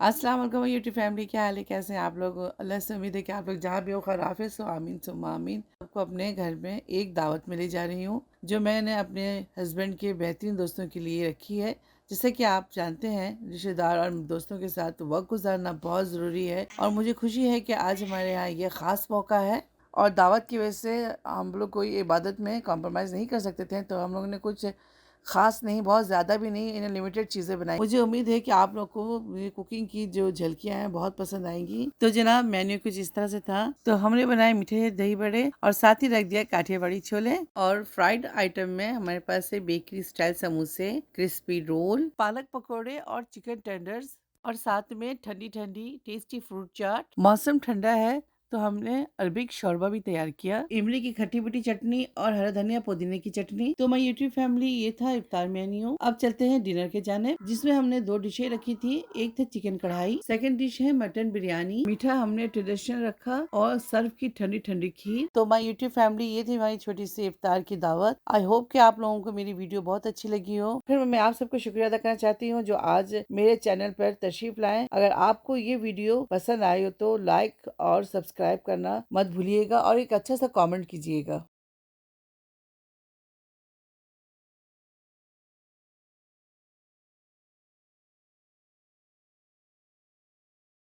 अस्सलाम वालेकुम YouTube family, क्या हाल है? कैसे हैं आप लोग? अल्लाह से उम्मीद है कि आप लोग जहाँ भी हो खैर-आफ़ियत हो। आमीन सुम्मा आमीन। आपको अपने घर में एक दावत में ले जा रही हूँ, जो मैंने अपने हस्बैंड के बेहतरीन दोस्तों के लिए रखी है। जैसे कि आप जानते हैं, रिश्तेदार और दोस्तों के साथ वक़्त गुज़ारना बहुत ज़रूरी है और मुझे खुशी है कि आज हमारे यहाँ ये ख़ास मौका है और दावत की वजह से हम लोग कोई इबादत में कॉम्प्रोमाइज़ नहीं कर सकते थे, तो हम लोगों ने कुछ ख़ास नहीं, बहुत ज़्यादा भी नहीं, इन्हें लिमिटेड चीज़ें बनाई। मुझे उम्मीद है कि आप लोग को मेरी कुकिंग की जो झलकियाँ हैं बहुत पसंद आएँगी। तो जनाब मेन्यू कुछ इस तरह से था। तो हमने बनाए मीठे दही बड़े और साथ ही रख दिया काठियावाड़ी छोले और फ्राइड आइटम में हमारे पास है बेकरी स्टाइल समोसे, क्रिस्पी रोल, पालक पकौड़े और चिकन टेंडर्स और साथ में ठंडी-ठंडी टेस्टी फ्रूट चाट। मौसम ठंडा है तो हमने अरबिक शोरबा भी तैयार किया, इमली की खट्टी-मीठी चटनी और हरा धनिया पुदीने की चटनी। तो माय यूट्यूब फैमिली, ये था इफ्तार मेन्यू। अब चलते हैं डिनर के जानिब, जिसमें हमने 2 डिशें रखी थी। एक था चिकन कढ़ाई, सेकंड डिश है मटन बिरयानी। मीठा हमने ट्रेडिशनल रखा और सर्व की ठंडी-ठंडी खीर। तो माय यूट्यूब फैमिली, ये थी हमारी छोटी सी इफ्तार की दावत। आई होप कि आप लोगों को मेरी वीडियो बहुत अच्छी लगी हो। फिर मैं आप सबको शुक्रिया अदा करना चाहती हूँ जो आज मेरे चैनल पर तशरीफ लाए। अगर आपको ये वीडियो पसंद आई हो तो लाइक और सब्सक्राइब करना मत भूलिएगा और एक अच्छा सा कमेंट कीजिएगा।